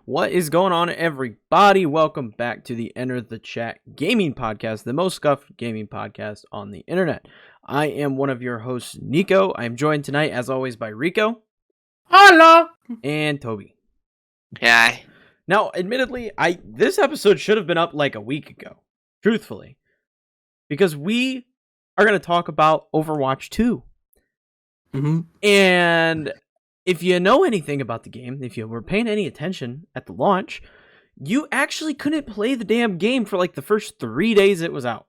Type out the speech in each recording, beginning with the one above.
What is going on, everybody? Welcome back to the Enter the Chat Gaming Podcast, the most scuffed gaming podcast on the internet. I am one of your hosts, Kneeckoh. I am joined tonight, as always, by Rico. Hello. And Toby. Yeah. Now, admittedly, this episode should have been up like a week ago, truthfully, because we are going to talk about Overwatch 2. And if you know anything about the game, if you were paying any attention at the launch, you actually couldn't play the damn game for like the first 3 days it was out.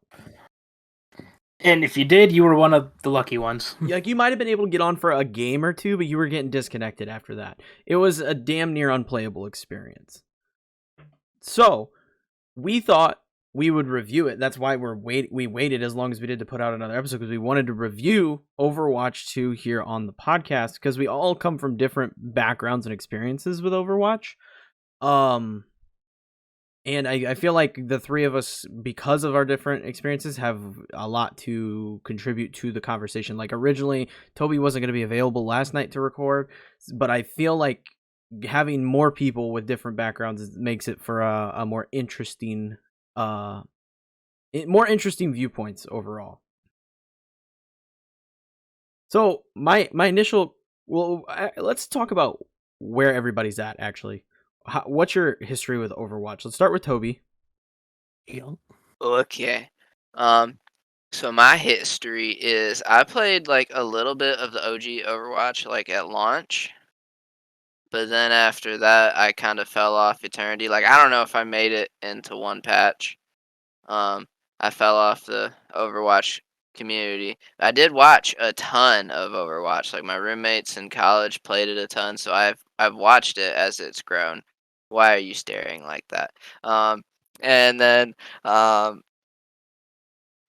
And if you did, you were one of the lucky ones. Like, you might have been able to get on for a game or two, but you were getting disconnected after that. It was a damn near unplayable experience. So, we thought we would review it. That's why we waited as long as we did to put out another episode, because we wanted to review Overwatch 2 here on the podcast, because we all come from different backgrounds and experiences with Overwatch. And I feel like the three of us, because of our different experiences, have a lot to contribute to the conversation. Like, originally, Toby wasn't going to be available last night to record, but I feel like having more people with different backgrounds makes it for a more interesting viewpoints overall. So my initial, let's talk about where everybody's at, actually. What's your history with Overwatch? Let's start with Toby. Okay. So my history is I played like a little bit of the OG Overwatch like at launch. But then after that I kind of fell off eternity. Like, I don't know if I made it into one patch. I fell off the Overwatch community. I did watch a ton of Overwatch. Like, my roommates in college played it a ton, so I've watched it as it's grown. Why are you staring like that? And then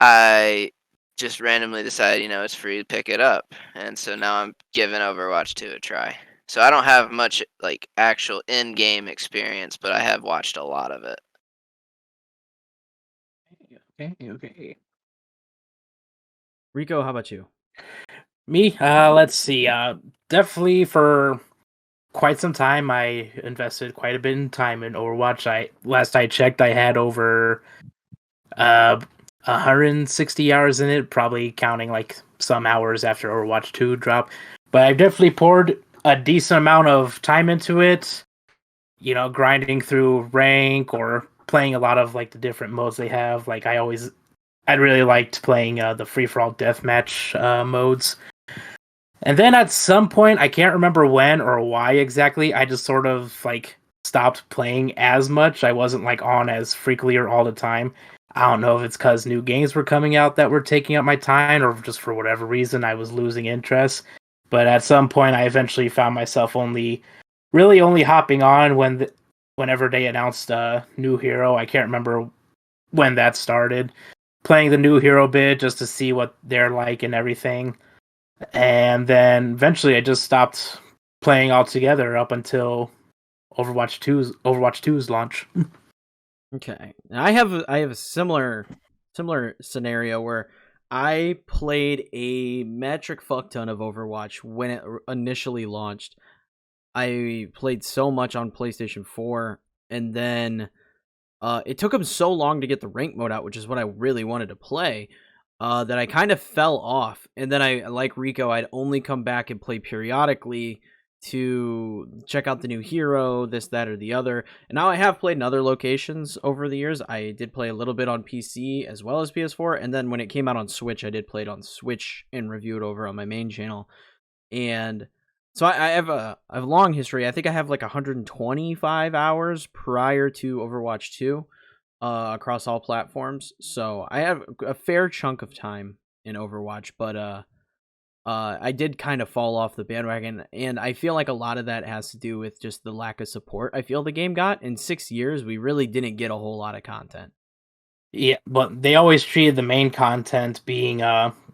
I just randomly decided, it's free to pick it up. And so now I'm giving Overwatch 2 a try. So I don't have much like actual in-game experience, but I have watched a lot of it. Okay. Rico, how about you? Me? Let's see. Definitely for quite some time, I invested quite a bit in time in Overwatch. Last I checked, I had over 160 hours in it, probably counting like some hours after Overwatch 2 dropped. But I've definitely poured a decent amount of time into it, grinding through rank or playing a lot of like the different modes they have. Like, I really liked playing the free-for-all deathmatch modes. And then at some point, I can't remember when or why exactly, I just sort of like stopped playing as much. I wasn't like on as frequently or all the time. I don't know if it's because new games were coming out that were taking up my time, or just for whatever reason I was losing interest. But at some point, I eventually found myself only hopping on whenever they announced a new hero. I can't remember when that started. Playing the new hero bit just to see what they're like and everything. And then eventually I just stopped playing altogether up until Overwatch 2's launch. Okay. Now, I have a similar scenario where I played a metric fuck ton of Overwatch when it initially launched. I played so much on PlayStation 4, and then it took them so long to get the rank mode out, which is what I really wanted to play, that I kind of fell off. And then I, like Rico, I'd only come back and play periodically to check out the new hero, this, that, or the other. And now I have played in other locations over the years. I did play a little bit on PC as well as PS4, and then when it came out on Switch, I did play it on Switch and review it over on my main channel. And so I have a long history. I think I have like 125 hours prior to Overwatch 2 across all platforms. So I have a fair chunk of time in Overwatch, but I did kind of fall off the bandwagon, and I feel like a lot of that has to do with just the lack of support I feel the game got. In 6 years, we really didn't get a whole lot of content. Yeah, but they always treated the main content being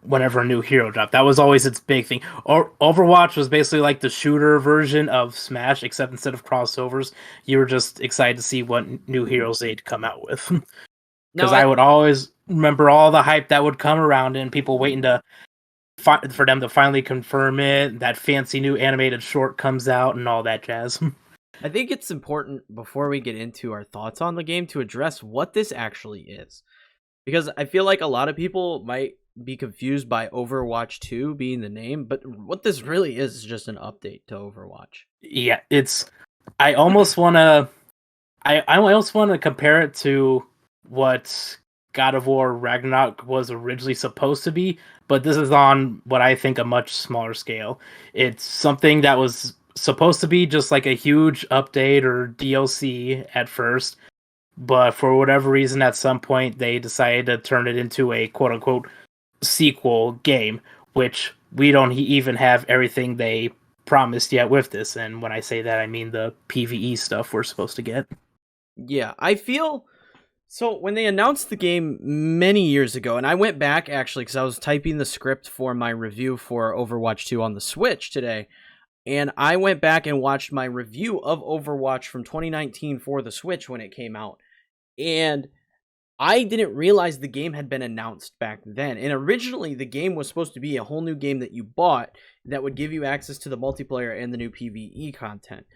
whenever a new hero dropped. That was always its big thing. Overwatch was basically like the shooter version of Smash, except instead of crossovers, you were just excited to see what new heroes they'd come out with. Because I would always remember all the hype that would come around and people waiting for them to finally confirm it. That fancy new animated short comes out and all that jazz. I think it's important before we get into our thoughts on the game to address what this actually is. Because I feel like a lot of people might be confused by Overwatch 2 being the name, but what this really is just an update to Overwatch. Yeah, it's. I almost want to. I almost want to compare it to what God of War Ragnarok was originally supposed to be, but this is on what I think a much smaller scale. It's something that was supposed to be just like a huge update or DLC at first, but for whatever reason, at some point, they decided to turn it into a quote unquote sequel game, which we don't even have everything they promised yet with this. And when I say that, I mean the PvE stuff we're supposed to get. Yeah, I feel so when they announced the game many years ago, and I went back actually because I was typing the script for my review for Overwatch 2 on the Switch today, and I went back and watched my review of Overwatch from 2019 for the Switch when it came out. And I didn't realize the game had been announced back then. And originally, the game was supposed to be a whole new game that you bought that would give you access to the multiplayer and the new PvE content.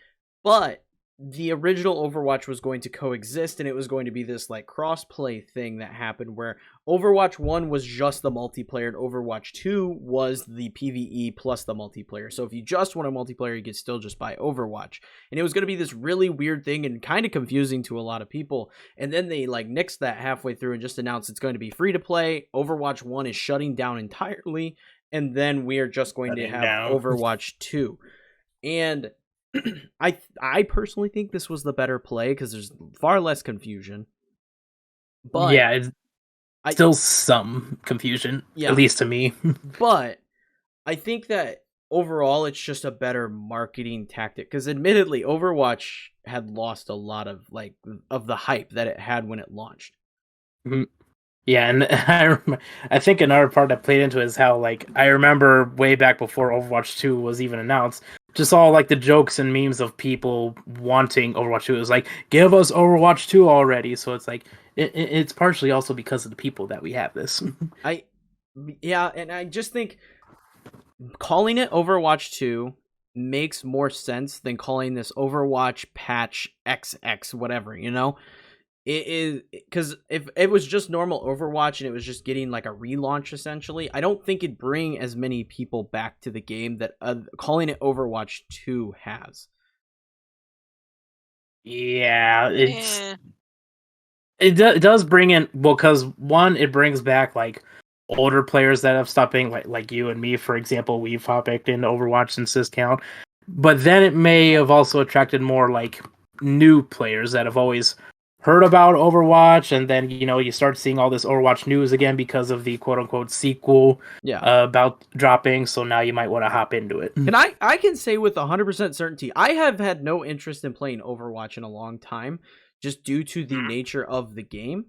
But the original Overwatch was going to coexist, and it was going to be this like cross-play thing that happened where Overwatch 1 was just the multiplayer and Overwatch 2 was the PvE plus the multiplayer. So if you just want a multiplayer, you could still just buy Overwatch. And it was going to be this really weird thing and kind of confusing to a lot of people. And then they like nixed that halfway through and just announced it's going to be free to play. Overwatch 1 is shutting down entirely, and then we are just going to have Overwatch 2. And I personally think this was the better play because there's far less confusion. But yeah, it's still some confusion, at least to me. But I think that overall it's just a better marketing tactic because admittedly Overwatch had lost a lot of of the hype that it had when it launched. Mm-hmm. Yeah, and I think another part that played into it is how I remember way back before Overwatch 2 was even announced, just all the jokes and memes of people wanting Overwatch 2. It was like, give us Overwatch 2 already. So it's it's partially also because of the people that we have this. Yeah, and I just think calling it Overwatch 2 makes more sense than calling this Overwatch patch XX whatever, you know? It is because if it was just normal Overwatch and it was just getting like a relaunch essentially, I don't think it'd bring as many people back to the game that calling it Overwatch 2 has. Yeah, it does bring in, well, because one, it brings back older players that have stopped being like you and me, for example. We've hopped back into Overwatch since this count, but then it may have also attracted more new players that have always heard about Overwatch, and then you start seeing all this Overwatch news again because of the quote-unquote sequel about dropping, so now you might want to hop into it. And I can say with 100% certainty, I have had no interest in playing Overwatch in a long time, just due to the nature of the game.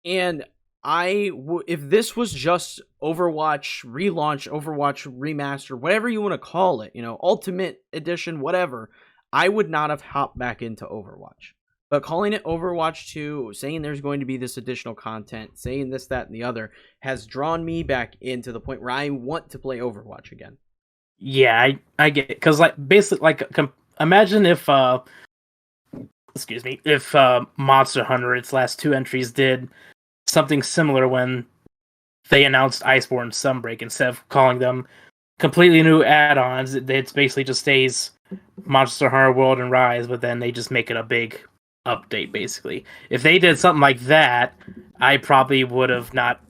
And if this was just Overwatch relaunch, Overwatch remaster, whatever you want to call it, Ultimate Edition, whatever, I would not have hopped back into Overwatch. But calling it Overwatch 2, saying there's going to be this additional content, saying this, that, and the other, has drawn me back into the point where I want to play Overwatch again. Yeah, I get it. Because, basically, imagine if, if Monster Hunter, its last 2 entries, did something similar when they announced Iceborne Sunbreak. Instead of calling them completely new add-ons, it basically just stays Monster Hunter World and Rise, but then they just make it a big update. Basically, if they did something like that, I probably would have not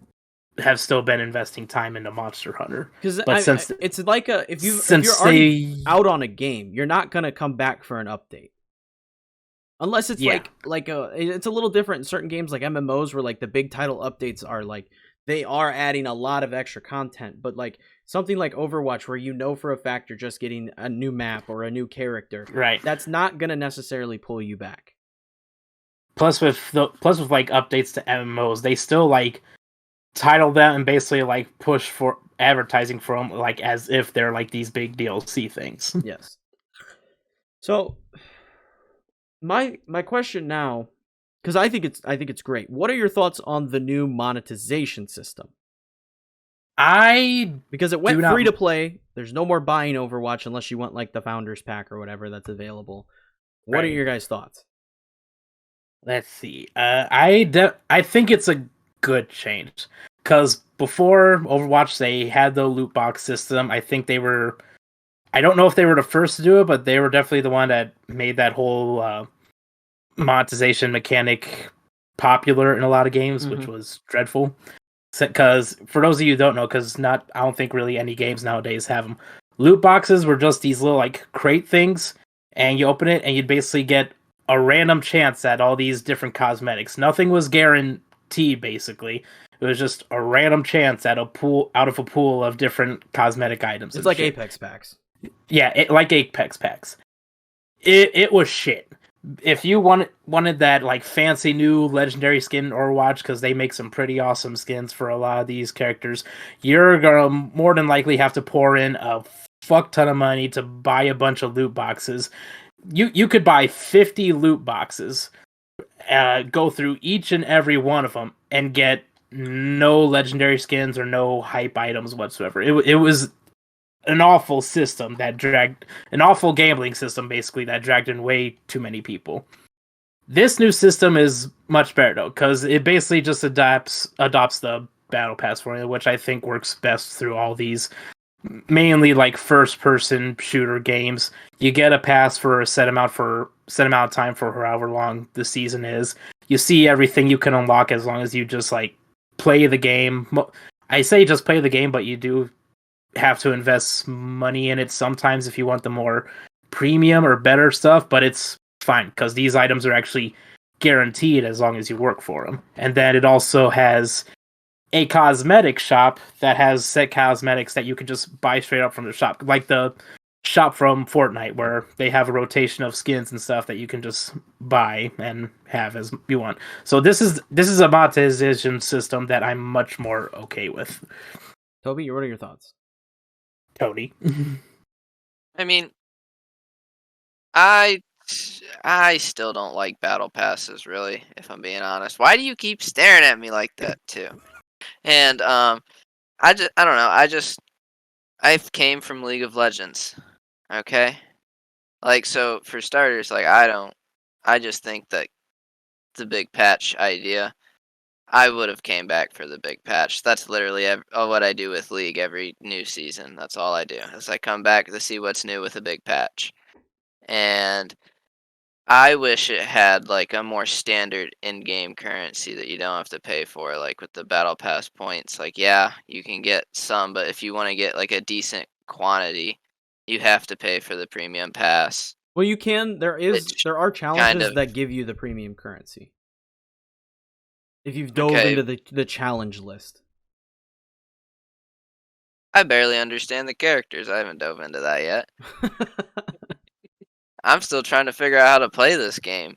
have still been investing time into Monster Hunter. Because it's like if you're already out on a game, you're not gonna come back for an update. Unless it's it's a little different in certain games like MMOs where the big title updates are they are adding a lot of extra content, but something like Overwatch where for a fact you're just getting a new map or a new character, right? That's not gonna necessarily pull you back. Plus with updates to MMOs, they still title them and basically push for advertising for them as if they're these big DLC things. Yes. So my question now, because I think it's great. What are your thoughts on the new monetization system? Because it went free to play. There's no more buying Overwatch unless you want the Founders Pack or whatever that's available. What are Right. your guys' thoughts? Let's see. I think it's a good change because before Overwatch they had the loot box system. I think they were. I don't know if they were the first to do it, but they were definitely the one that made that whole monetization mechanic popular in a lot of games, which was dreadful. Because for those of you who don't know, I don't think really any games nowadays have them. Loot boxes were just these little like crate things, and you open it and you'd basically get a random chance at all these different cosmetics. Nothing was guaranteed. Basically, it was just a random chance at a pool out of a pool of different cosmetic items. It's like shit. Apex packs. Yeah, like Apex packs. It was shit. If you wanted that like fancy new legendary skin in Overwatch, because they make some pretty awesome skins for a lot of these characters, you're gonna more than likely have to pour in a fuck ton of money to buy a bunch of loot boxes. You could buy 50 loot boxes, go through each and every one of them, and get no legendary skins or no hype items whatsoever. It was an awful system that dragged an awful gambling system basically that dragged in way too many people. This new system is much better though, because it basically just adopts the battle pass formula, which I think works best through all these mainly like first person shooter games. You get a pass for a set amount of time for however long the season is. You see everything you can unlock as long as you just like play the game. I say just play the game, but you do have to invest money in it sometimes if you want the more premium or better stuff, but it's fine because these items are actually guaranteed as long as you work for them. And then it also has a cosmetic shop that has set cosmetics that you can just buy straight up from the shop, like the shop from Fortnite where they have a rotation of skins and stuff that you can just buy and have as you want. So this is a monetization system that I'm much more okay with. Toby, what are your thoughts? Tony. I mean, I still don't like battle passes, really, if I'm being honest. Why do you keep staring at me like that too? And I don't know. I came from League of Legends. Okay? Like, so for starters, like I just think that the big patch idea, I would have came back for the big patch. That's literally what I do with League every new season. That's all I do. Is I come back to see what's new with a big patch. And I wish it had like a more standard in-game currency that you don't have to pay for, like with the battle pass points. Like, yeah, you can get some, but if you want to get like a decent quantity, you have to pay for the premium pass. Well, you can. There are challenges of- that give you the premium currency. If you've dove Okay. into the challenge list. I barely understand the characters. I haven't dove into that yet. I'm still trying to figure out how to play this game.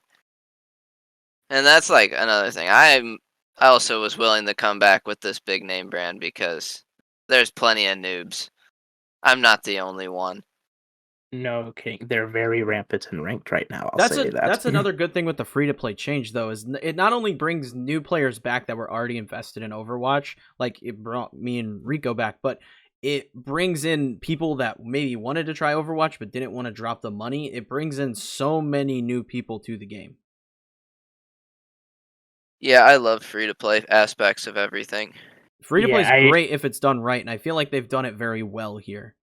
And that's like another thing. I also was willing to come back with this big name brand because there's plenty of noobs. I'm not the only one. No kidding. They're very rampant and ranked right now. I'll say that. That's another good thing with the free to play change though, is it not only brings new players back that were already invested in Overwatch, like it brought me and Rico back, but it brings in people that maybe wanted to try Overwatch but didn't want to drop the money. It brings in so many new people to the game. Yeah, I love free to play aspects of everything. Free to play is great if it's done right, and I feel like they've done it very well here.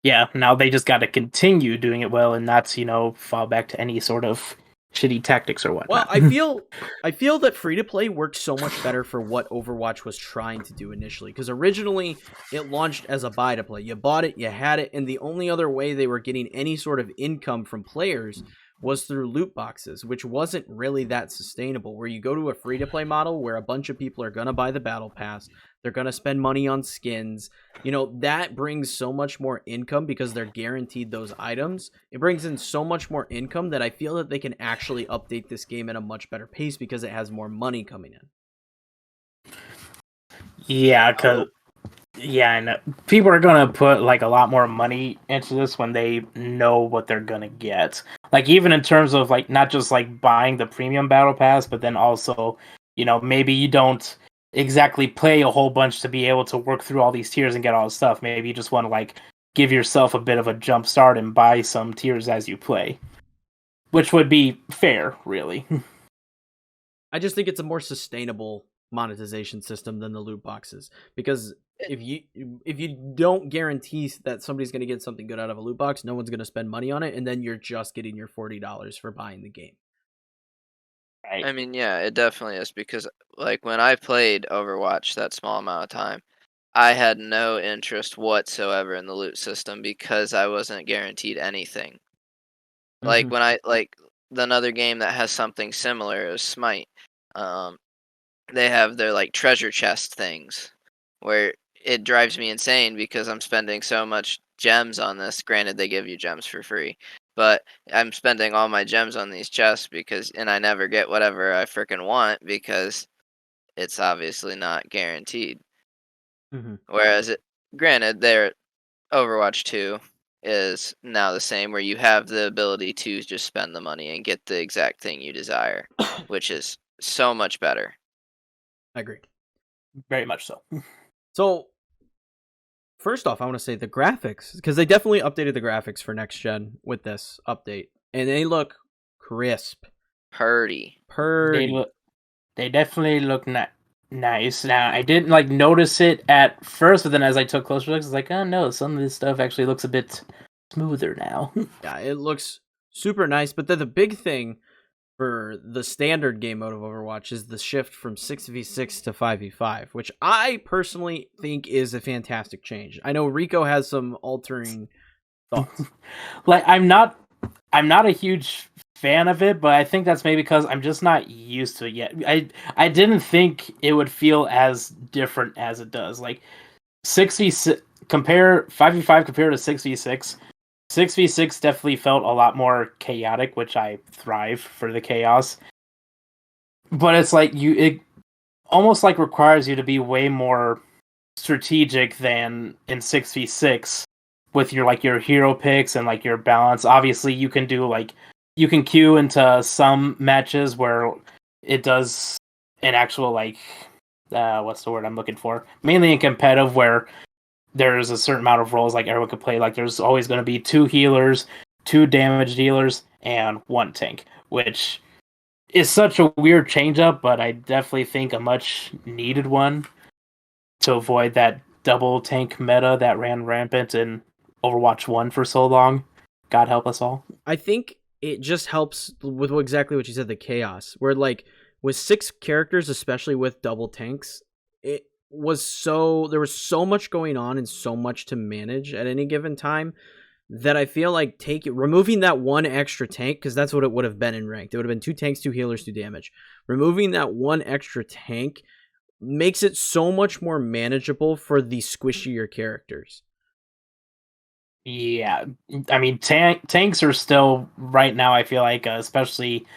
Yeah, now they just got to continue doing it well and not, fall back to any sort of shitty tactics or whatnot. Well, I feel that free to play worked so much better for what Overwatch was trying to do initially, because originally it launched as a buy to play. You bought it, you had it, and the only other way they were getting any sort of income from players was through loot boxes, which wasn't really that sustainable, where you go to a free to play model where a bunch of people are going to buy the battle pass, they're going to spend money on skins. That brings so much more income because they're guaranteed those items. It brings in so much more income that I feel that they can actually update this game at a much better pace because it has more money coming in. Yeah, and people are gonna put like a lot more money into this when they know what they're gonna get. Like even in terms of like not just like buying the premium battle pass, but then also, maybe you don't exactly play a whole bunch to be able to work through all these tiers and get all the stuff. Maybe you just want to like give yourself a bit of a jump start and buy some tiers as you play. which would be fair, really. I just think it's a more sustainable monetization system than the loot boxes, because if you don't guarantee that somebody's going to get something good out of a loot box, no one's going to spend money on it, and then you're just getting your $40 for buying the game. Right. I mean, yeah, it definitely is because, like, when I played Overwatch that small amount of time, I had no interest whatsoever in the loot system because I wasn't guaranteed anything. Like, Mhm. when I like, another game that has something similar is Smite. Um, they have their, like, treasure chest things, where it drives me insane because I'm spending so much gems on this. Granted, they give you gems for free, but I'm spending all my gems on these chests because and I never get whatever I frickin' want because it's obviously not guaranteed. Mhm. Whereas granted, their Overwatch 2 is now the same where you have the ability to just spend the money and get the exact thing you desire, which is so much better. I agree. Very much so. So, first off, I want to say the graphics, because they definitely updated the graphics for next gen with this update, and they look crisp, Purdy. pretty. They definitely look nice. Now, I didn't like notice it at first, but then as I took closer looks, I was like, oh no, some of this stuff actually looks a bit smoother now. Yeah, it looks super nice. But then the big thing for the standard game mode of Overwatch is the shift from 6v6 to 5v5, which I personally think is a fantastic change. I know Rico has some altering thoughts. Like I'm not a huge fan of it, but I think that's maybe because I'm just not used to it yet. I didn't think it would feel as different as it does. Like 6v6 compare 5v5 compared to 6v6. 6v6 definitely felt a lot more chaotic, which I thrive for the chaos. But it's like it almost like requires you to be way more strategic than in 6v6 with your hero picks and like your balance. Obviously, you can queue into some matches where it does an actual what's the word I'm looking for? Mainly in competitive where there's a certain amount of roles like everyone could play. Like there's always going to be 2 healers, 2 damage dealers, and 1 tank, which is such a weird change up, but I definitely think a much needed one to avoid that double tank meta that ran rampant in Overwatch 1 for so long. God help us all. I think it just helps with exactly what you said, the chaos. Where like with 6 characters, especially with double tanks, it was there was so much going on and so much to manage at any given time that I feel like removing that 1 extra tank, because that's what it would have been in ranked. It would have been 2 tanks, 2 healers, 2 damage. Removing that 1 extra tank makes it so much more manageable for the squishier characters. Yeah, I mean tanks are still right now. I feel like, especially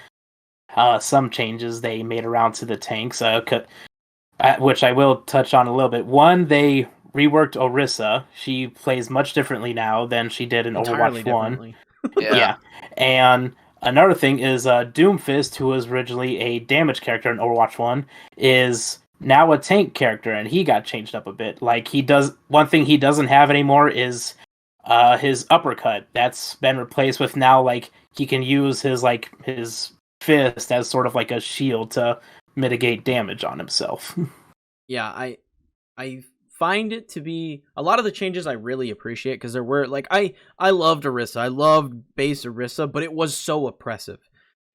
some changes they made around to the tanks, which I will touch on a little bit. One, they reworked Orisa. She plays much differently now than she did in Entirely Overwatch 1. differently. Yeah. And another thing is Doomfist, who was originally a damage character in Overwatch 1, is now a tank character, and he got changed up a bit. Like, one thing he doesn't have anymore is his uppercut. That's been replaced with now, like, he can use his fist as sort of like a shield to mitigate damage on himself. Yeah, I find it to be a lot of the changes I really appreciate, because there were like I loved Orisa. I loved base Orisa, but it was so oppressive.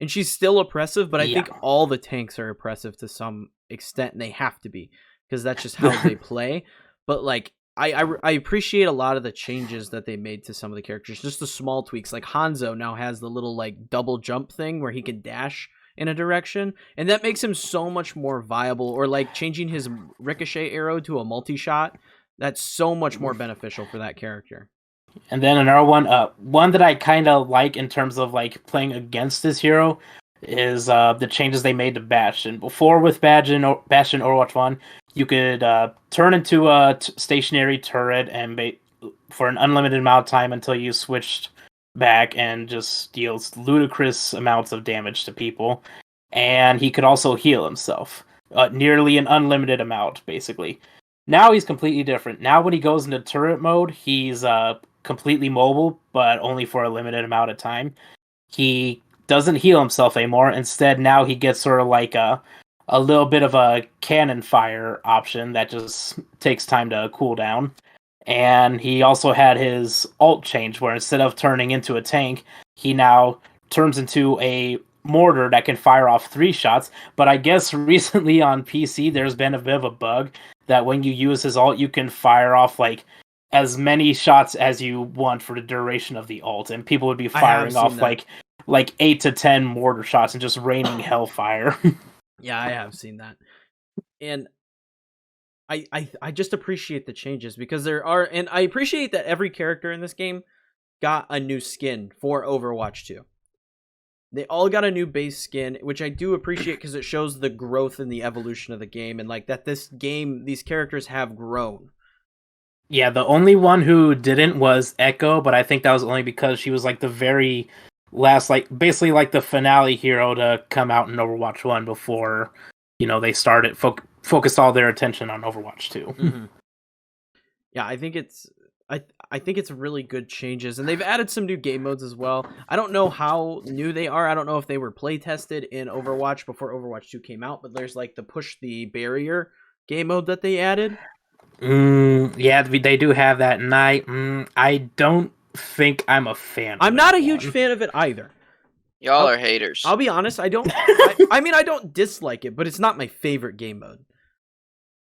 And she's still oppressive, but I Yeah. think all the tanks are oppressive to some extent, and they have to be, because that's just how they play. But like I appreciate a lot of the changes that they made to some of the characters, just the small tweaks. Like Hanzo now has the little like double jump thing where he can dash in a direction, and that makes him so much more viable. Or like changing his ricochet arrow to a multi-shot, that's so much more beneficial for that character. And then another one that I kind of like in terms of like playing against this hero is the changes they made to Bastion. Before with Bastion Overwatch 1, you could turn into a stationary turret and for an unlimited amount of time until you switched back and just deals ludicrous amounts of damage to people. And he could also heal himself, nearly an unlimited amount, basically. Now he's completely different. Now when he goes into turret mode, he's completely mobile, but only for a limited amount of time. He doesn't heal himself anymore. Instead, now he gets sort of like a little bit of a cannon fire option that just takes time to cool down. And he also had his ult change, where instead of turning into a tank, he now turns into a mortar that can fire off 3 shots. But I guess recently on PC, there's been a bit of a bug that when you use his ult, you can fire off like as many shots as you want for the duration of the ult, and people would be firing off like 8 to 10 mortar shots and just raining hellfire. Yeah, I have seen that, and I just appreciate the changes because there are, and I appreciate that every character in this game got a new skin for Overwatch 2. They all got a new base skin, which I do appreciate because it shows the growth and the evolution of the game, and like that this game, these characters have grown. Yeah, the only one who didn't was Echo, but I think that was only because she was like the very last, like basically like the finale hero to come out in Overwatch 1 before, they started focused all their attention on Overwatch 2. Mm-hmm. Yeah, I think it's really good changes, and they've added some new game modes as well. I don't know how new they are. I don't know if they were play tested in Overwatch before Overwatch 2 came out, but there's like the push the barrier game mode that they added. Yeah, they do have that, and I don't think I'm a fan. I'm not a huge fan of it either. Y'all are haters. I'll be honest. I don't. I mean, I don't dislike it, but it's not my favorite game mode.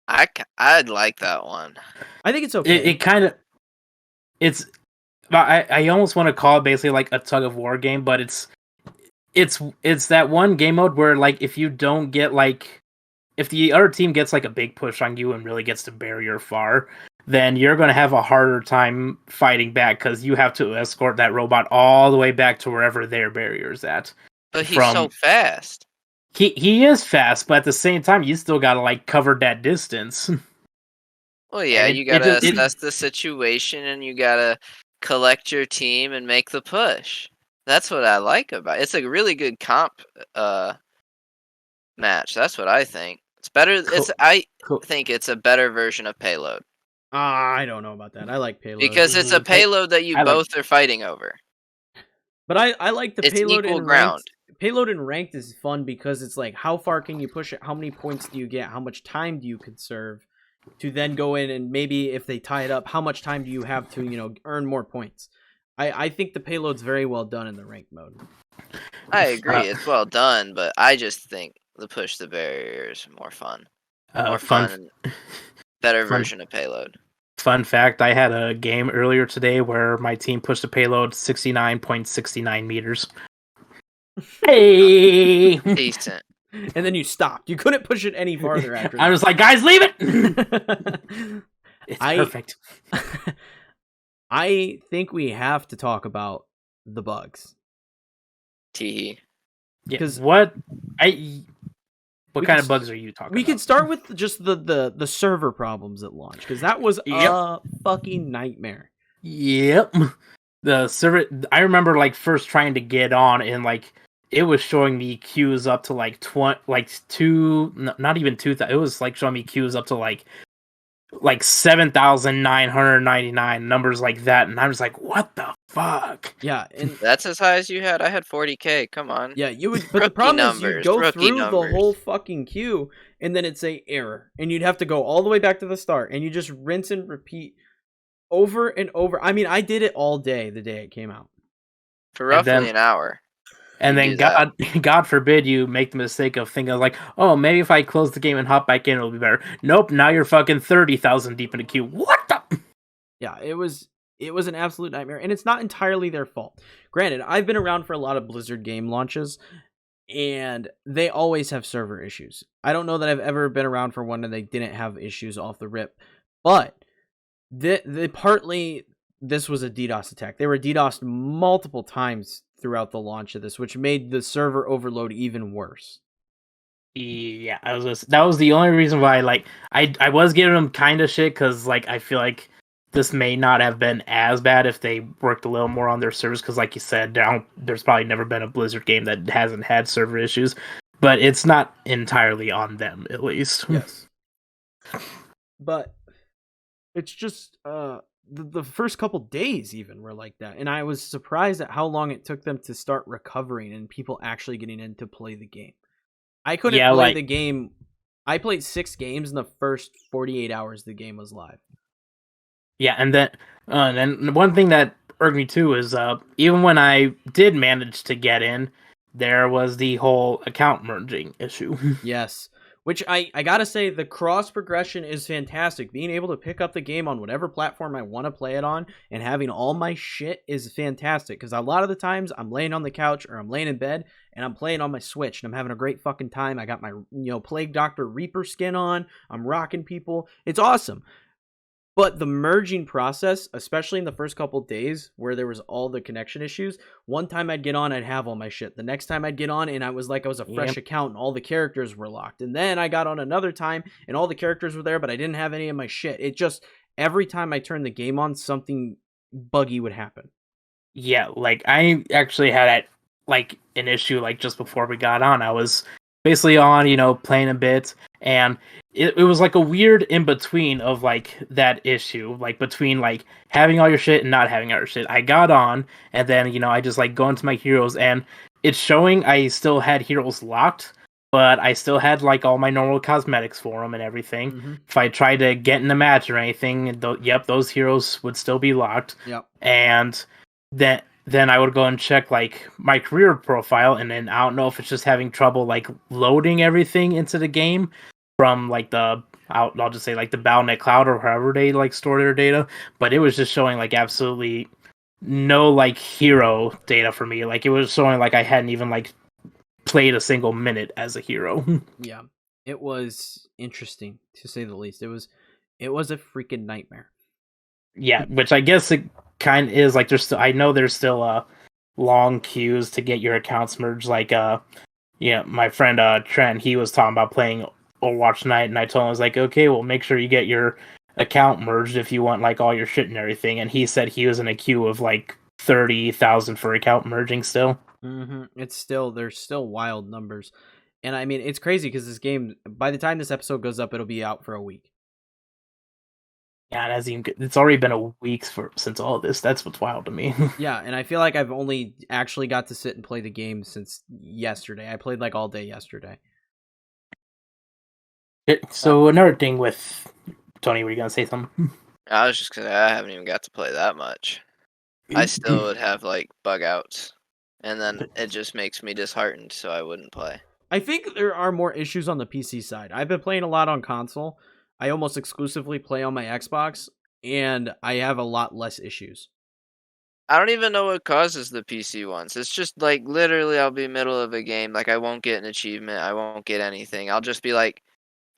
I'd like that one. I think it's okay. It kind of. It's. I almost want to call it basically like a tug of war game, but it's that one game mode where like if you don't get like. If the other team gets like a big push on you and really gets to barrier far, then you're going to have a harder time fighting back because you have to escort that robot all the way back to wherever their barrier's at. But he's so fast. He is fast, but at the same time, you still got to like cover that distance. Well, yeah, you got to assess the situation and you got to collect your team and make the push. That's what I like about it. It's a really good comp match. That's what I think. It's better. I think it's a better version of Payload. I don't know about that. I like Payload because it's a payload that you both are fighting over. But I like the Payload equal in ground. Payload in ranked is fun because it's like how far can you push it? How many points do you get? How much time do you conserve to then go in and maybe if they tie it up, how much time do you have to earn more points? I think the Payload's very well done in the ranked mode. I agree, it's well done, but I just think the push the barrier is more fun. More fun. Better version of Payload. Fun fact, I had a game earlier today where my team pushed the payload 69.69 meters. Hey! Decent. And then you stopped. You couldn't push it any farther after that. I was like, guys, leave it! It's perfect. I think we have to talk about the bugs. Tee. Because what kind of bugs are you talking about? We could start with just the server problems at launch, because that was a fucking nightmare. Yep. The server, I remember like first trying to get on and like it was showing me queues up to like not even 2,000. It was like showing me queues up to like 7,999, numbers like that, and I was like, what the fuck? Yeah, and that's as high as you had. I had 40k. Come on. Yeah, you would. But the problem is you go through the whole fucking queue, and then it'd say error, and you'd have to go all the way back to the start, and you just rinse and repeat over and over. I mean, I did it all day the day it came out for roughly an hour. And then God forbid you make the mistake of thinking like, oh, maybe if I close the game and hop back in, it'll be better. Nope, now you're fucking 30,000 deep in the queue. What the? Yeah, it was an absolute nightmare, and it's not entirely their fault. Granted, I've been around for a lot of Blizzard game launches, and they always have server issues. I don't know that I've ever been around for one and they didn't have issues off the rip, but partly this was a DDoS attack. They were DDoSed multiple times throughout the launch of this, which made the server overload even worse. Yeah, that was the only reason why I was giving them kind of shit, because like I feel like this may not have been as bad if they worked a little more on their servers, because like you said, there's probably never been a Blizzard game that hasn't had server issues, but it's not entirely on them, at least. Yes. But it's just the first couple days even were like that, and I was surprised at how long it took them to start recovering and people actually getting in to play the game. I couldn't Yeah, play like the game. I played 6 games in the first 48 hours the game was live. yeah, and then one thing that irked me too is even when I did manage to get in, there was the whole account merging issue. Yes. Which I gotta say, the cross progression is fantastic. Being able to pick up the game on whatever platform I want to play it on and having all my shit is fantastic. Because a lot of the times I'm laying on the couch or I'm laying in bed and I'm playing on my Switch and I'm having a great fucking time. I got my Plague Doctor Reaper skin on. I'm rocking people. It's awesome. But the merging process, especially in the first couple days where there was all the connection issues, one time I'd get on, I'd have all my shit. The next time I'd get on, and I was like I was a fresh account, and all the characters were locked. And then I got on another time, and all the characters were there, but I didn't have any of my shit. It just, every time I turned the game on, something buggy would happen. Yeah, like I actually had like an issue like just before we got on. I was basically on, playing a bit, and it was like a weird in between of like that issue, like between like having all your shit and not having all your shit. I got on, and then I just like go into my heroes, and it's showing I still had heroes locked, but I still had like all my normal cosmetics for them and everything. Mm-hmm. If I tried to get in the match or anything, yep, those heroes would still be locked. Yep. And then I would go and check like my career profile, and then I don't know if it's just having trouble like loading everything into the game from like I'll just say like the Battle.net cloud or however they like store their data, but it was just showing like absolutely no like hero data for me. Like it was showing like I hadn't even like played a single minute as a hero. Yeah. It was interesting to say the least. It was a freaking nightmare. Yeah, which I guess it kind of is. Like I know there's still long queues to get your accounts merged. Like yeah, my friend Trent, he was talking about playing Overwatch tonight, and I told him, I was like, okay, well, make sure you get your account merged if you want like all your shit and everything. And he said he was in a queue of like 30,000 for account merging still. Mm-hmm. There's still wild numbers, and I mean it's crazy because this game, by the time this episode goes up, it'll be out for a week. Yeah, it's already been a week since all this. That's what's wild to me. Yeah, and I feel like I've only actually got to sit and play the game since yesterday. I played like all day yesterday. So another thing with Tony, were you gonna say something? I was just gonna say I haven't even got to play that much. I still would have like bug outs, and then it just makes me disheartened, so I wouldn't play. I think there are more issues on the PC side. I've been playing a lot on console. I almost exclusively play on my Xbox, and I have a lot less issues. I don't even know what causes the PC ones. It's just like literally I'll be middle of a game, like I won't get an achievement, I won't get anything. I'll just be like,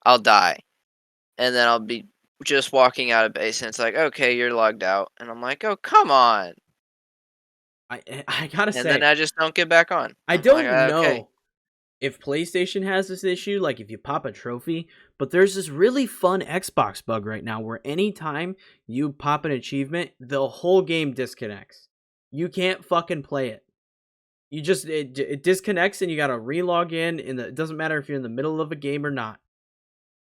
I'll die. And then I'll be just walking out of base and it's like, okay, you're logged out. And I'm like, oh, come on. I gotta And say, then I just don't get back on. I I'm don't like, know okay. if PlayStation has this issue, like if you pop a trophy, but there's this really fun Xbox bug right now where anytime you pop an achievement, the whole game disconnects. You can't fucking play it. It disconnects and you gotta re-log in, and it doesn't matter if you're in the middle of a game or not.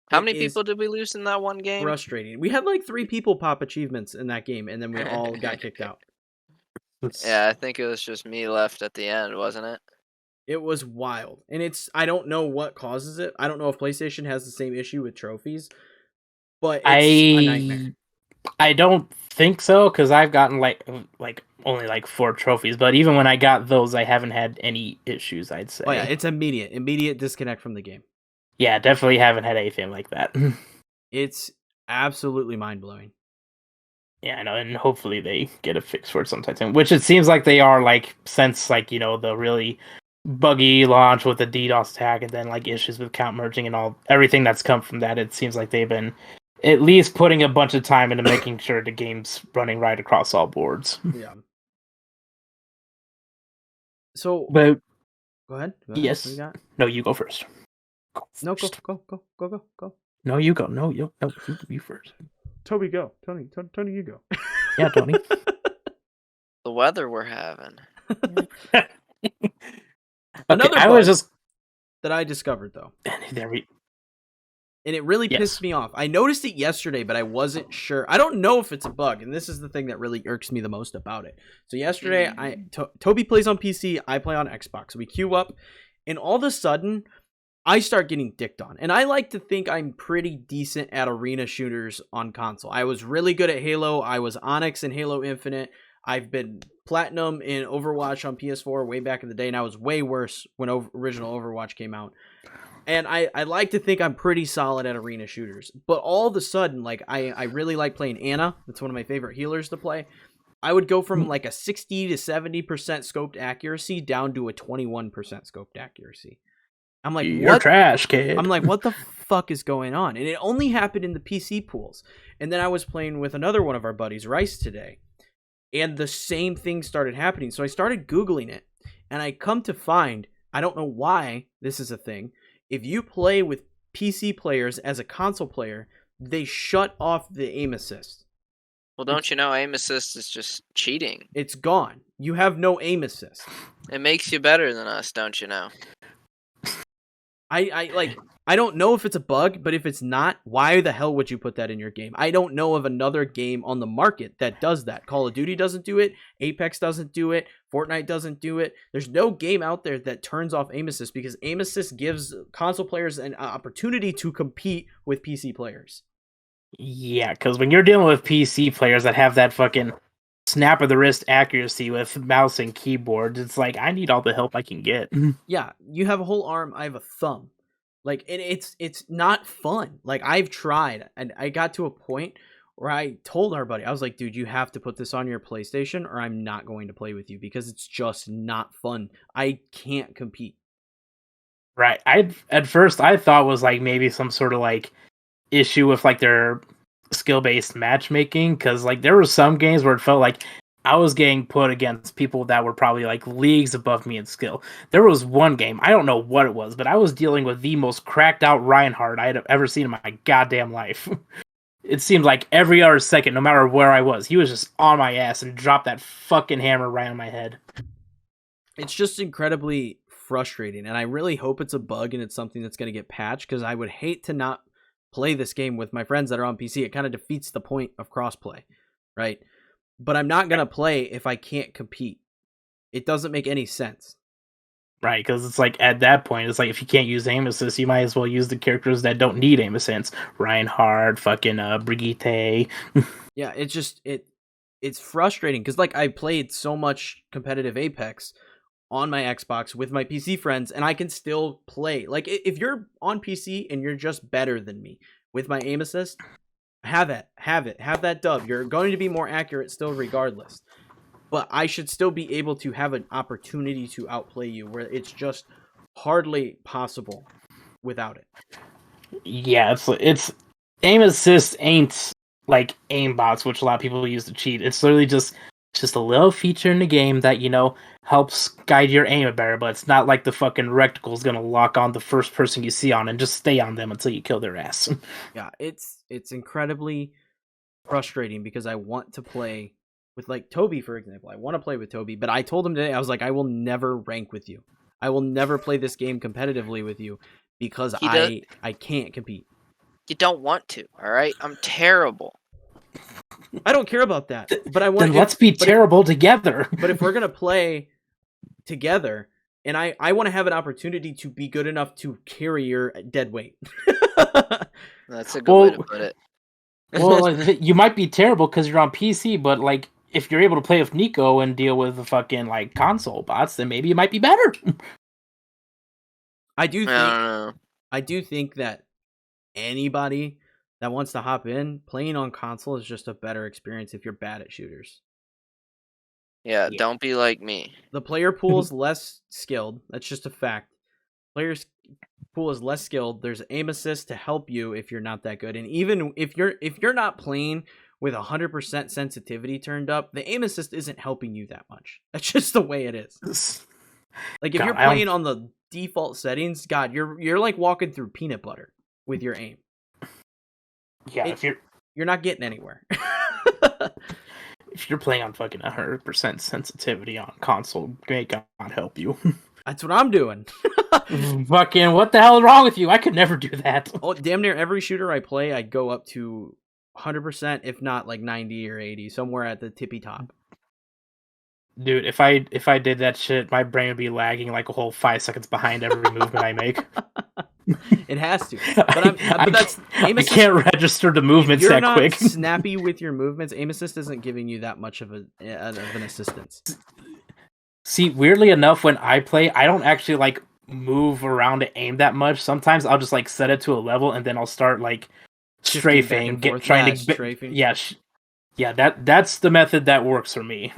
How many people did we lose in that one game? Frustrating. We had like 3 people pop achievements in that game, and then we all got kicked out. Yeah, I think it was just me left at the end, wasn't it? It was wild. And I don't know what causes it. I don't know if PlayStation has the same issue with trophies, but it's a nightmare. I don't think so, because I've gotten like only like 4 trophies, but even when I got those, I haven't had any issues, I'd say. Oh yeah, it's immediate disconnect from the game. Yeah, definitely haven't had anything like that. It's absolutely mind-blowing. Yeah, I know, and hopefully they get a fix for it sometime soon, which it seems like they are, like, since, like, the really buggy launch with the DDoS attack, and then, like, issues with count merging and everything that's come from that. It seems like they've been at least putting a bunch of time into making sure the game's running right across all boards. Yeah. So, but go ahead. Yes. What you got? No, you go first. No, go. No, you go. No, you first. Toby, go. Tony, you go. Yeah, Tony. The weather we're having. Another I bug was just that I discovered though. And it really pissed me off. I noticed it yesterday, but I wasn't sure. I don't know if it's a bug, and this is the thing that really irks me the most about it. So yesterday, Toby plays on PC, I play on Xbox. We queue up, and all of a sudden, I start getting dicked on. And I like to think I'm pretty decent at arena shooters on console. I was really good at Halo. I was Onyx in Halo Infinite. I've been Platinum in Overwatch on PS4 way back in the day, and I was way worse when original Overwatch came out. And I like to think I'm pretty solid at arena shooters. But all of a sudden, like, I really like playing Ana. That's one of my favorite healers to play. I would go from like a 60 to 70% scoped accuracy down to a 21% scoped accuracy. I'm like, you're trash, kid. I'm like, what the fuck is going on? And it only happened in the PC pools. And then I was playing with another one of our buddies, Rice, today. And the same thing started happening. So I started Googling it. And I come to find, I don't know why this is a thing, if you play with PC players as a console player, they shut off the aim assist. Well, don't you know aim assist is just cheating? It's gone. You have no aim assist. It makes you better than us, don't you know? I don't know if it's a bug, but if it's not, why the hell would you put that in your game? I don't know of another game on the market that does that. Call of Duty doesn't do it. Apex doesn't do it. Fortnite doesn't do it. There's no game out there that turns off aim assist because aim assist gives console players an opportunity to compete with PC players. Yeah, because when you're dealing with PC players that have that fucking snap of the wrist accuracy with mouse and keyboard, it's like, I need all the help I can get. Yeah, you have a whole arm, I have a thumb. Like, and it's not fun. Like, I've tried, and I got to a point where I told our buddy, I was like, dude, you have to put this on your PlayStation or I'm not going to play with you because it's just not fun. I can't compete. Right. At first I thought was like maybe some sort of like issue with like their skill-based matchmaking, because like there were some games where it felt like I was getting put against people that were probably like leagues above me in skill. There was one game, I don't know what it was, but I was dealing with the most cracked out Reinhardt I had ever seen in my goddamn life. It seemed like every other second, no matter where I was, he was just on my ass and dropped that fucking hammer right on my head. It's just incredibly frustrating, and I really hope it's a bug and it's something that's going to get patched, because I would hate to not play this game with my friends that are on PC. It kind of defeats the point of crossplay, right? But I'm not going to play if I can't compete. It doesn't make any sense. Right, because it's like, at that point, it's like, if you can't use aim assist, you might as well use the characters that don't need aim assist. Reinhardt, fucking Brigitte. Yeah, it's just, it's frustrating, because like I played so much competitive Apex on my Xbox with my PC friends, and I can still play. Like, if you're on PC and you're just better than me with my aim assist, have that dub. You're going to be more accurate still regardless. But I should still be able to have an opportunity to outplay you, where it's just hardly possible without it. Yeah, it's aim assist ain't like aimbots, which a lot of people use to cheat. It's literally just a little feature in the game that, you know, helps guide your aim better, but it's not like the fucking reticle's gonna lock on the first person you see on and just stay on them until you kill their ass. Yeah, it's incredibly frustrating, because I want to play with, like, Toby, for example. I want to play with Toby, but I told him today, I was like, I will never rank with you. I will never play this game competitively with you, because I can't compete. You don't want to, all right? I'm terrible. I don't care about that, but I want. Then let's be terrible together. But if we're gonna play together, and I want to have an opportunity to be good enough to carry your dead weight. That's a good way to put it. Well, you might be terrible because you're on PC, but like, if you're able to play with Kneeckoh and deal with the fucking like console bots, then maybe it might be better. I do think that anybody that wants to hop in, playing on console is just a better experience if you're bad at shooters. Yeah, don't be like me. The player pool is less skilled. That's just a fact. Players pool is less skilled. There's aim assist to help you if you're not that good. And even if you're not playing with 100% sensitivity turned up, the aim assist isn't helping you that much. That's just the way it is. Like, if you're playing on the default settings, God, you're like walking through peanut butter with your aim. Yeah, you're not getting anywhere. If you're playing on fucking 100% sensitivity on console, may God help you. That's what I'm doing. Fucking, what the hell is wrong with you? I could never do that. Oh, damn near every shooter I play, I go up to 100%, if not like 90 or 80, somewhere at the tippy top. Dude, if I did that shit, my brain would be lagging like a whole 5 seconds behind every movement I make. It has to. But I can't register the movements if you're that not quick. snappy with your movements, aim assist isn't giving you that much of an assistance. See, weirdly enough, when I play, I don't actually like move around to aim that much. Sometimes I'll just like set it to a level and then I'll start like strafing, strafing. Yeah, that's the method that works for me.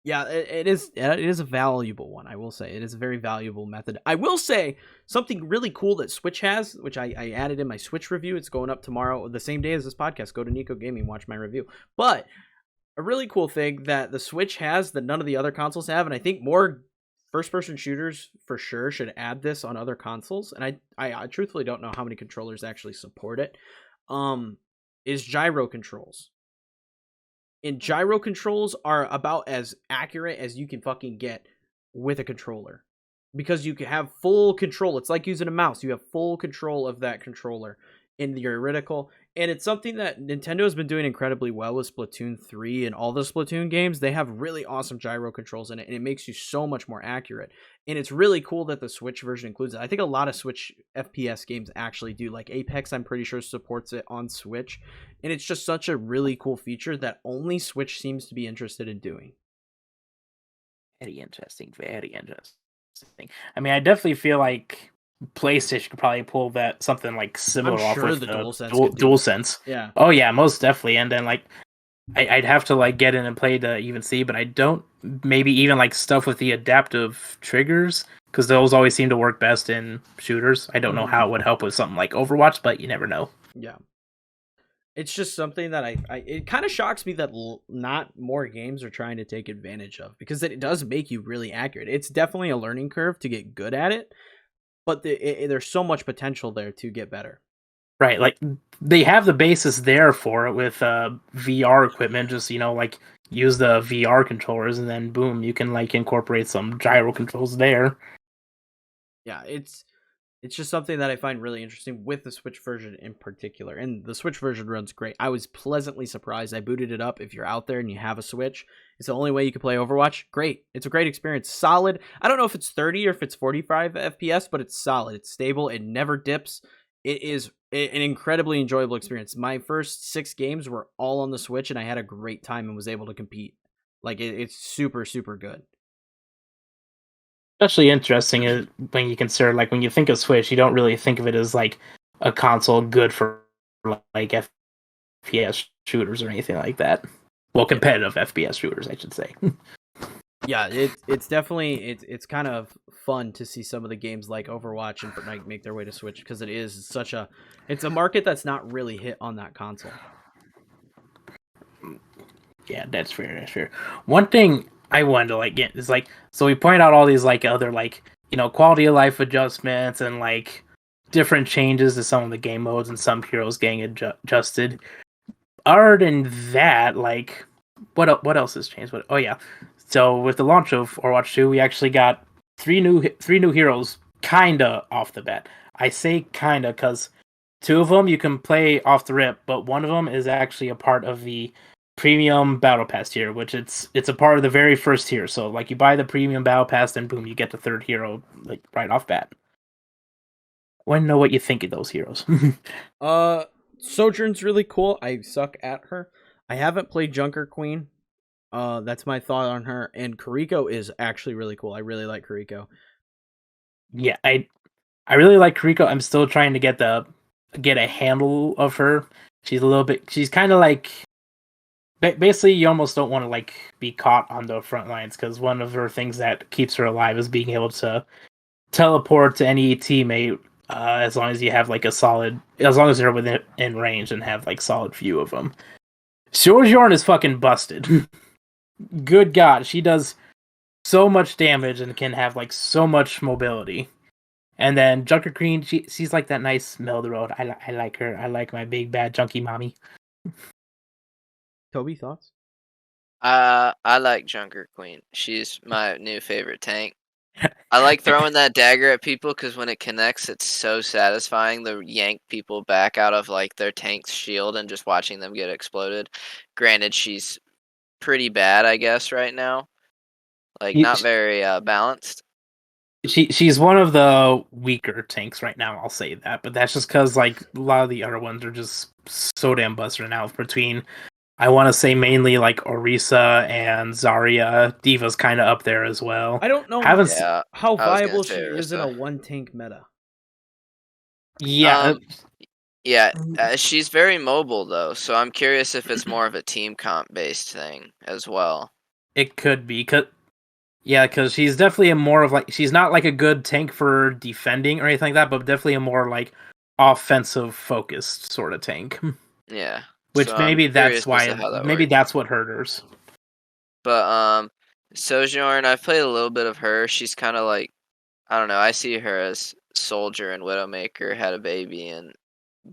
Yeah, it is a valuable one, I will say. It is a very valuable method. I will say something really cool that Switch has, which I added in my Switch review. It's going up tomorrow, the same day as this podcast. Go to Kneeckoh Gaming, watch my review. But a really cool thing that the Switch has that none of the other consoles have, and I think more first-person shooters for sure should add this on other consoles, and I truthfully don't know how many controllers actually support it, is gyro controls. And gyro controls are about as accurate as you can fucking get with a controller. Because you can have full control. It's like using a mouse. You have full control of that controller in your reticle. And it's something that Nintendo has been doing incredibly well with Splatoon 3 and all the Splatoon games. They have really awesome gyro controls in it, and it makes you so much more accurate. And it's really cool that the Switch version includes it. I think a lot of Switch FPS games actually do. Like Apex, I'm pretty sure supports it on Switch. And it's just such a really cool feature that only Switch seems to be interested in doing. Very interesting. Very interesting. I mean, I definitely feel like PlayStation could probably pull that something like similar off with the DualSense. Yeah. Oh yeah, most definitely. And then like I'd have to like get in and play to even see, but I don't maybe even like stuff with the adaptive triggers because those always seem to work best in shooters. I don't know how it would help with something like Overwatch, but you never know. Yeah. It's just something that it kind of shocks me that not more games are trying to take advantage of, because it does make you really accurate. It's definitely a learning curve to get good at it, but there's so much potential there to get better. Right, like they have the basis there for it with VR equipment. Just like use the VR controllers, and then boom, you can like incorporate some gyro controls there. Yeah, it's just something that I find really interesting with the Switch version in particular. And the Switch version runs great. I was pleasantly surprised. I booted it up. If you're out there and you have a Switch, it's the only way you can play Overwatch. Great. It's a great experience. Solid. I don't know if it's 30 or if it's 45 FPS, but it's solid. It's stable. It never dips. It is an incredibly enjoyable experience. My first 6 games were all on the Switch, and I had a great time and was able to compete. Like, it's super, super good. Especially interesting is when you consider, like, when you think of Switch, you don't really think of it as like a console good for like FPS shooters or anything like that. Well, competitive FPS shooters, I should say. Yeah, it's definitely it's kind of fun to see some of the games like Overwatch and Fortnite make their way to Switch, because it's a market that's not really hit on that console. Yeah, that's fair. That's fair. One thing I wanted to like get is like, so we point out all these like other like quality of life adjustments and like different changes to some of the game modes and some heroes getting adjusted. Other than that, like what else has changed? Oh yeah, so with the launch of Overwatch 2, we actually got three new heroes kinda off the bat. I say kinda because 2 of them you can play off the rip, but one of them is actually a part of the premium battle pass tier, which it's a part of the very first tier. So like you buy the premium battle pass, then boom, you get the 3rd hero like right off bat. I want to know what you think of those heroes. Sojourn's really cool. I suck at her. I haven't played Junker Queen. That's my thought on her. And Kiriko is actually really cool. I really like Kiriko. Yeah, I really like Rico. I'm still trying to get a handle of her. She's kind of like, basically you almost don't want to like be caught on the front lines, because one of her things that keeps her alive is being able to teleport to any teammate, as long as you have like as long as they're within range and have like solid view of them. Sojourn is fucking busted. Good God, she does so much damage and can have like so much mobility. And then Junker Queen, she's like that nice middle of the road. I like her. I like my big bad junkie mommy. Toby, thoughts? I like Junker Queen. She's my new favorite tank. I like throwing that dagger at people because when it connects, it's so satisfying to yank people back out of like their tank's shield and just watching them get exploded. Granted, she's pretty bad, I guess, right now. Like He- not very balanced. she's one of the weaker tanks right now. I'll say that, but that's just because like a lot of the other ones are just so damn busted now. Between I want to say mainly like Orisa and Zarya, Diva's kind of up there as well. I don't know Haven't Yeah, how I was gonna viable say she is in a Orisa. one tank meta. Yeah, Yeah, she's very mobile though, so I'm curious if it's more of a team comp based thing as well. it could be. Because she's definitely a more of like she's not like a good tank for defending or anything like that, but definitely a more like offensive focused sort of tank. Yeah, so Which I'm maybe curious that's as to why how that maybe works. that's what hurt hers. But Sojourn, I've played a little bit of her. She's kind of like I don't know. I see her as Soldier and Widowmaker had a baby, and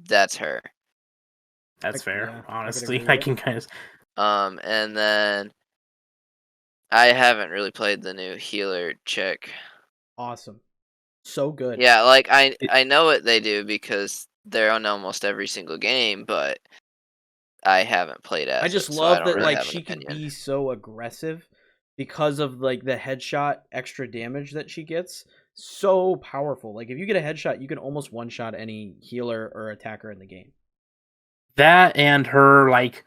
that's her. That's fair, Yeah, I could honestly. agree I with can kind of And then I haven't really played the new healer chick. awesome. So good. Yeah, like I know what they do because they're on almost every single game, but I haven't played I as just it, so I love don't that really like have an she can opinion. be so aggressive because of like the headshot extra damage that she gets. So powerful. Like if you get a headshot, you can almost one shot any healer or attacker in the game. that and her like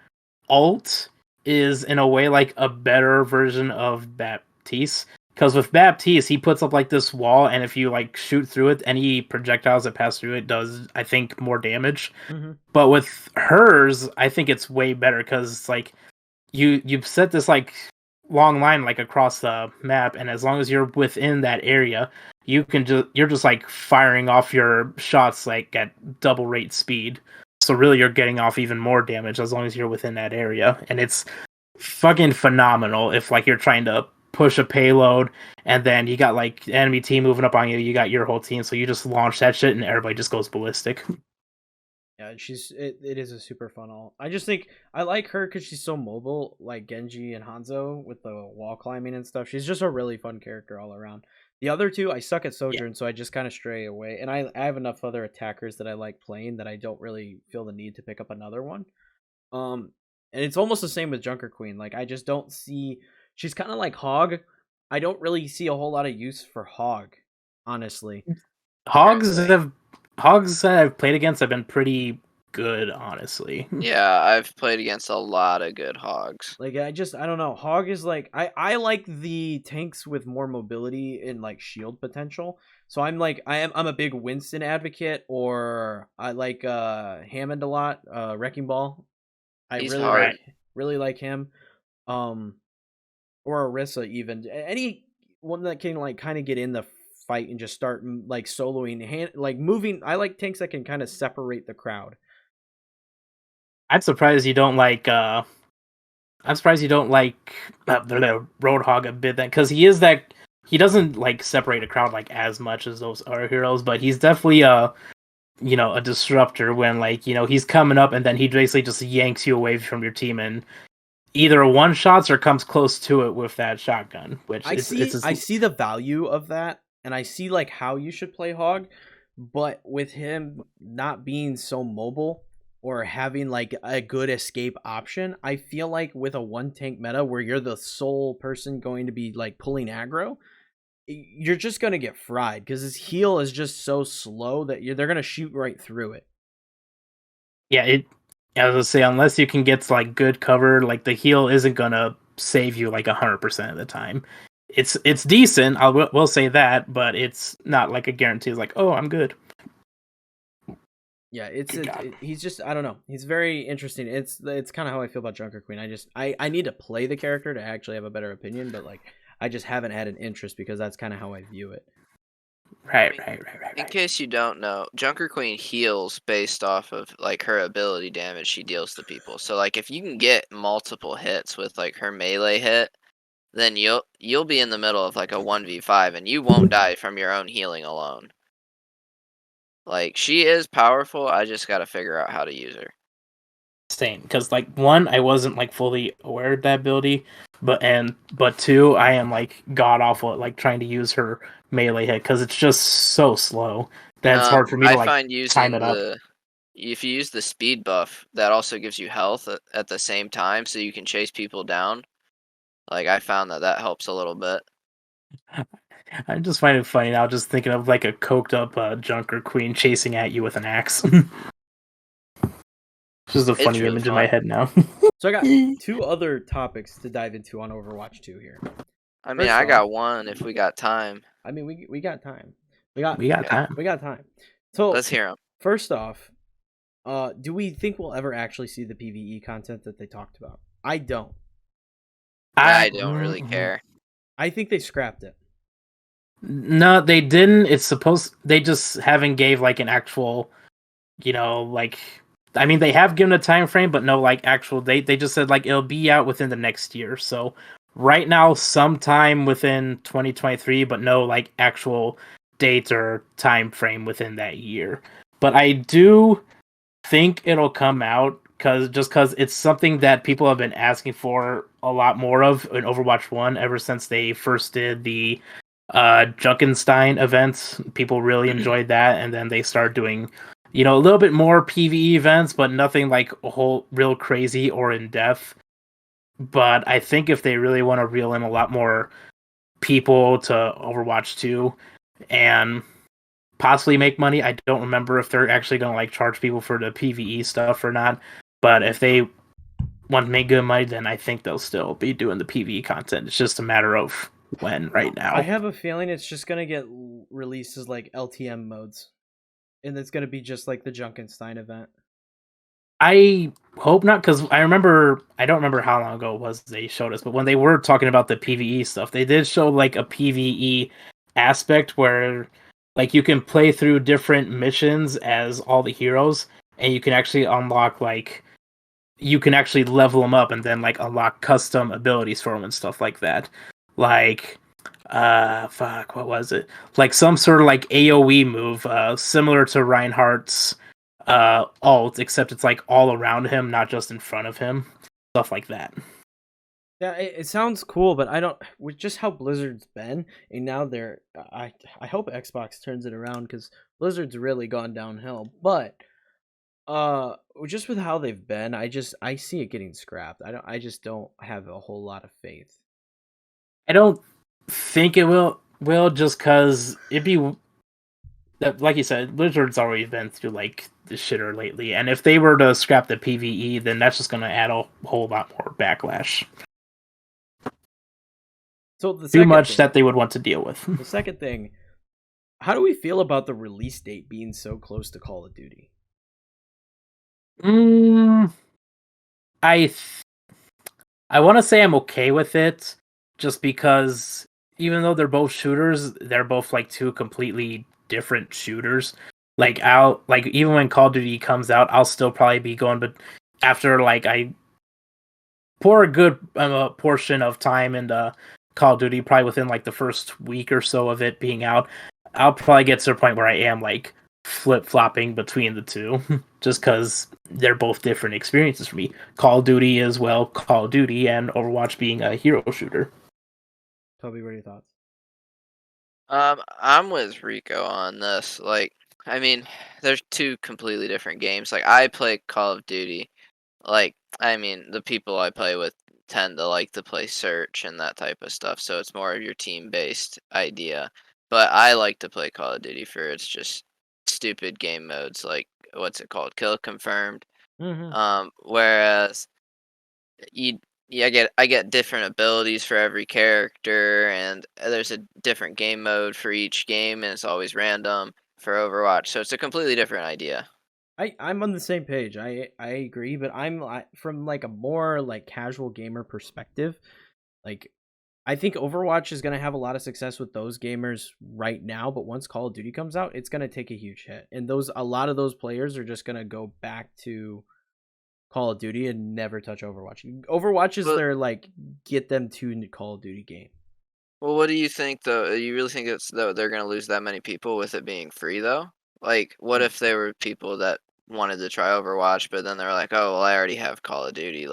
ult is in a way like a better version of Baptiste. Because with Baptiste, he puts up like this wall, and if you like shoot through it, any projectiles that pass through it does, I think, more damage. Mm-hmm. But with hers, I think it's way better because it's like you set this like long line like across the map, and as long as you're within that area, you're just like firing off your shots like at double rate speed. So really, you're getting off even more damage as long as you're within that area, and it's fucking phenomenal if like you're trying to push a payload and then you got like enemy team moving up on you, you got your whole team, so you just launch that shit and everybody just goes ballistic. Yeah, it is a super fun all. I just think I like her because she's so mobile, like Genji and Hanzo with the wall climbing and stuff. She's just a really fun character all around. The other two, I suck at Yeah. Sojourn, so I just kind of stray away. And I have enough other attackers that I like playing that I don't really feel the need to pick up another one. Um, and it's almost the same with Junker Queen. Like I just don't see. She's kind of like Hog. I don't really see a whole lot of use for Hog, honestly. Hogs Really. have hogs that I've played against have been pretty good, honestly. Yeah, I've played against a lot of good hogs. Like I don't know. Hog is like I like the tanks with more mobility and like shield potential. So I'm a big Winston advocate, or I like Hammond a lot, Wrecking Ball. I He's really hard. Right. like him. Um or Orisa even. Any one that can like kind of get in the fight and just start like soloing like moving. I like tanks that can kind of separate the crowd. I'm surprised you don't like I'm surprised you don't like the Roadhog a bit then, because he is that he doesn't like separate a crowd like as much as those other heroes, but he's definitely a disruptor when like he's coming up and then he basically just yanks you away from your team and either one shots or comes close to it with that shotgun, which I see the value of that, and I see like how you should play Hog, but with him not being so mobile or having like a good escape option, I feel like with a one tank meta where you're the sole person going to be like pulling aggro, you're just gonna get fried because his heal is just so slow that they're gonna shoot right through it. yeah, as I say, unless you can get to, like good cover, like the heal isn't gonna save you like 100% of the time. It's decent, will say that, but it's not like a guarantee. It's like, oh, I'm good. Yeah, Good God. he's just I don't know. He's very interesting. It's kind of how I feel about Junker Queen. I need to play the character to actually have a better opinion, but like I just haven't had an interest because that's kind of how I view it. Right. In case you don't know, Junker Queen heals based off of like her ability damage she deals to people. So like if you can get multiple hits with like her melee hit, then you'll be in the middle of like a 1v5 and you won't die from your own healing alone. Like she is powerful, I just got to figure out how to use her. Same, because like one, I wasn't like fully aware of that ability, but 2, I am like god awful at like trying to use her melee hit because it's just so slow that it's hard for me to I like find time using it up. if you use the speed buff, that also gives you health at the same time, so you can chase people down. Like I found that helps a little bit. I just find it funny now, just thinking of like a coked up Junker Queen chasing at you with an axe. Just a It's funny really image in my fun. head now. So I got 2 other topics to dive into on Overwatch 2 here. I mean, First I off, got one if we got time. I mean we got time. We got We got Okay, time. we got time. So let's hear them. first off, do we think we'll ever actually see the PvE content that they talked about? I don't. I don't really care. I think they scrapped it. No, they didn't. They just haven't gave like an actual, like, I mean, they have given a time frame, but no like actual date. They just said like it'll be out within the next year. So right now, sometime within 2023, but no like actual date or time frame within that year. But I do think it'll come out because it's something that people have been asking for a lot more of in Overwatch 1 ever since they first did the Junkenstein events. People really enjoyed that, and then they started doing a little bit more PvE events, but nothing like a whole real crazy or in depth. But I think if they really want to reel in a lot more people to Overwatch 2 and possibly make money. I don't remember if they're actually going to like charge people for the PvE stuff or not. But if they want to make good money, then I think they'll still be doing the PvE content. It's just a matter of when right now. I have a feeling it's just gonna get released as like LTM modes, and it's gonna be just like the Junkenstein event. I hope not, because I don't remember how long ago it was they showed us, but when they were talking about the PvE stuff, they did show like a PvE aspect where like you can play through different missions as all the heroes, and you can actually unlock like you can actually level them up and then like unlock custom abilities for them and stuff like that. Like fuck, what was it? Like some sort of like AoE move, similar to Reinhardt's alt, except it's like all around him, not just in front of him. Stuff like that. Yeah, it sounds cool, but I don't. With just how Blizzard's been, and now they're. I hope Xbox turns it around because Blizzard's really gone downhill. But just with how they've been, I see it getting scrapped. I just don't have a whole lot of faith. I don't think it will just because it'd be like you said, Blizzard's already been through like the shitter lately, and if they were to scrap the PvE, then that's just going to add a whole lot more backlash. So the Too much that they would want to deal with. The second thing, how do we feel about the release date being so close to Call of Duty? I want to say I'm okay with it, just because even though they're both shooters, they're both like 2 completely different shooters. Like even when Call of Duty comes out, I'll still probably be going, but after like I pour a good portion of time into Call of Duty, probably within like the first week or so of it being out, I'll probably get to a point where I am like flip-flopping between the two just because they're both different experiences for me. Call of Duty is Call of Duty, and Overwatch being a hero shooter. Toby, what are your thoughts? I'm with Rico on this. Like, I mean, there's 2 completely different games. Like, I play Call of Duty. Like, I mean, the people I play with tend to like to play search and that type of stuff, so it's more of your team-based idea. But I like to play Call of Duty for its just stupid game modes, like what's it called? Kill confirmed. Whereas you I get different abilities for every character, and there's a different game mode for each game, and it's always random for Overwatch. So it's a completely different idea. I'm on the same page. I agree, but from like a more like casual gamer perspective. Like, I think Overwatch is going to have a lot of success with those gamers right now, but once Call of Duty comes out, it's going to take a huge hit. And a lot of those players are just going to go back to Call of Duty and never touch Overwatch. Overwatch is their like get them to Call of Duty game. Well, what do you think though? You really think they're going to lose that many people with it being free though? Like, what if there were people that wanted to try Overwatch, but then they were like, "Oh, well, I already have Call of Duty."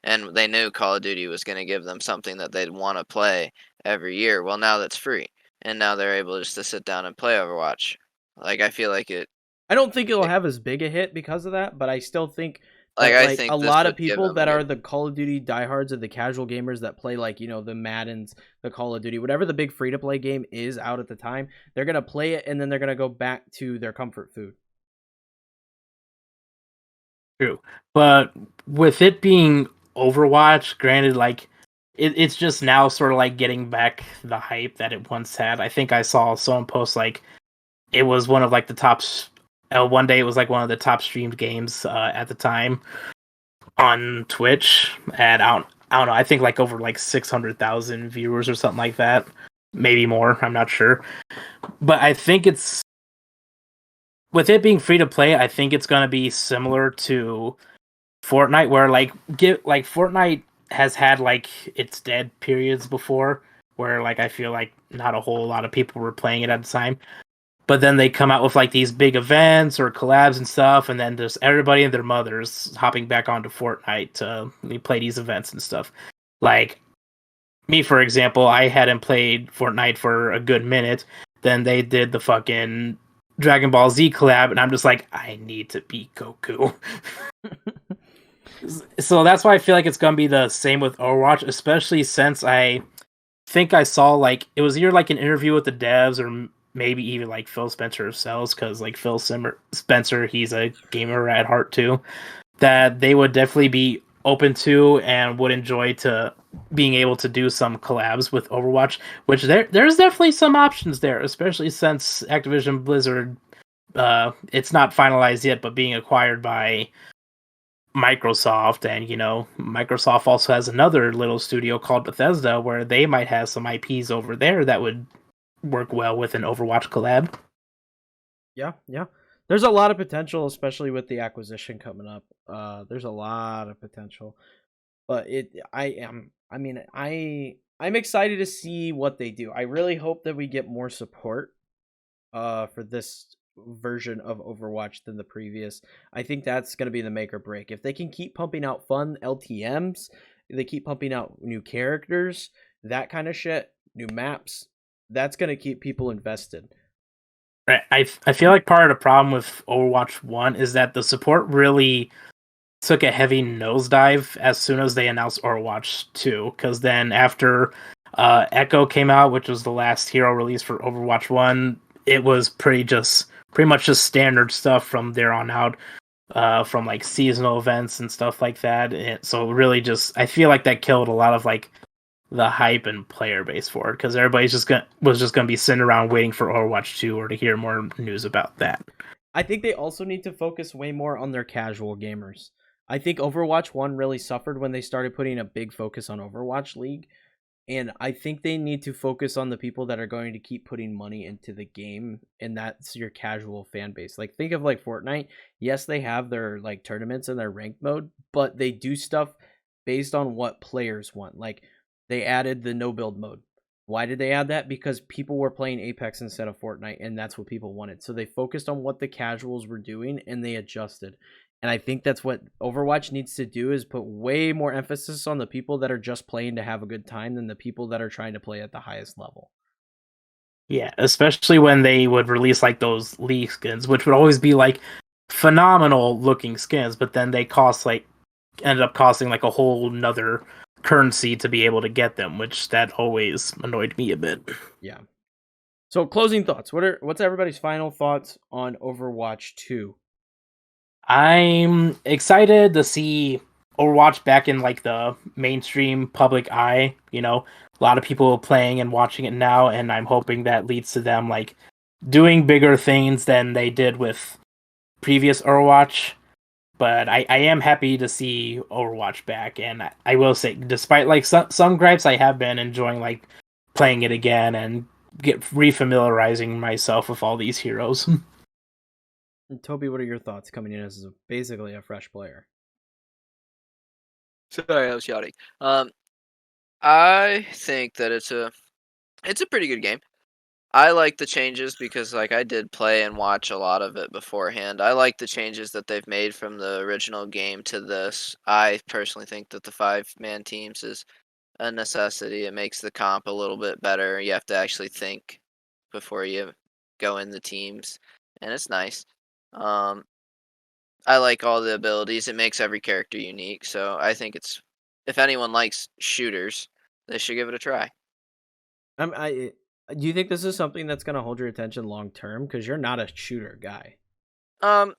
And they knew Call of Duty was going to give them something that they'd want to play every year. Well, now that's free, and now they're able just to sit down and play Overwatch. I feel like I don't think it'll it have as big a hit because of that, but I still think like that I like a think this lot of would give people them a that are good. the Call of Duty diehards or the casual gamers that play like, the Maddens, the Call of Duty, whatever the big free to play game is out at the time, they're gonna play it and then they're gonna go back to their comfort food. True. But with it being Overwatch, granted, like it's just now sort of like getting back the hype that it once had. I think I saw someone post like it was one of like the tops. One day it was like one of the top streamed games at the time on Twitch, and I don't know. I think like over like 600,000 viewers or something like that, maybe more. I'm not sure, but I think it's with it being free to play. I think it's gonna be similar to Fortnite, where like Fortnite has had like its dead periods before, where like I feel like not a whole lot of people were playing it at the time. But then they come out with like these big events or collabs and stuff, and then there's everybody and their mothers hopping back onto Fortnite to play these events and stuff. Like me, for example, I hadn't played Fortnite for a good minute. Then they did the fucking Dragon Ball Z collab, and I'm just like, I need to beat Goku. So that's why I feel like it's gonna be the same with Overwatch, especially since I think I saw like it was either like an interview with the devs or maybe even like Phil Spencer himself, because like Spencer, he's a gamer at heart too, that they would definitely be open to and would enjoy to being able to do some collabs with Overwatch, which there's definitely some options there, especially since Activision Blizzard, it's not finalized yet, but being acquired by Microsoft, and Microsoft also has another little studio called Bethesda where they might have some IPs over there that would work well with an Overwatch collab. Yeah, yeah. There's a lot of potential, especially with the acquisition coming up. There's a lot of potential, but I'm excited to see what they do. I really hope that we get more support for this version of Overwatch than the previous. I think that's going to be the make or break. If they can keep pumping out fun LTMs, they keep pumping out new characters, that kind of shit, new maps, that's going to keep people invested. I feel like part of the problem with Overwatch 1 is that the support really took a heavy nosedive as soon as they announced Overwatch 2, because then after Echo came out, which was the last hero release for Overwatch 1, it was pretty much just standard stuff from there on out, from like seasonal events and stuff like that. So really just I feel like that killed a lot of like the hype and player base for it, because everybody's was just gonna be sitting around waiting for Overwatch 2 or to hear more news about that. I think they also need to focus way more on their casual gamers. I think Overwatch 1 really suffered when they started putting a big focus on Overwatch League. And I think they need to focus on the people that are going to keep putting money into the game, and that's your casual fan base. Like think of like Fortnite. Yes, they have their like tournaments and their ranked mode, but they do stuff based on what players want. Like they added the no build mode. Why did they add that? Because people were playing Apex instead of Fortnite, and that's what people wanted. So they focused on what the casuals were doing and they adjusted. And I think that's what Overwatch needs to do, is put way more emphasis on the people that are just playing to have a good time than the people that are trying to play at the highest level. Yeah, especially when they would release like those League skins, which would always be like phenomenal looking skins, but then they ended up costing like a whole nother currency to be able to get them, which that always annoyed me a bit. Yeah. So closing thoughts. What's everybody's final thoughts on Overwatch 2? I'm excited to see Overwatch back in like the mainstream public eye. A lot of people playing and watching it now, and I'm hoping that leads to them like doing bigger things than they did with previous Overwatch. But I am happy to see Overwatch back, and I will say, despite like some gripes, I have been enjoying like playing it again and get refamiliarizing myself with all these heroes. And Toby, what are your thoughts coming in as basically a fresh player? Sorry, I was yawning. I think that it's a pretty good game. I like the changes because, like, I did play and watch a lot of it beforehand. I like the changes that they've made from the original game to this. I personally think that the 5-man teams is a necessity. It makes the comp a little bit better. You have to actually think before you go in the teams, and it's nice. Um, I like all the abilities. It makes every character unique, so I think it's if anyone likes shooters, they should give it a try. I do you think this is something that's gonna hold your attention long term? Because you're not a shooter guy. Um,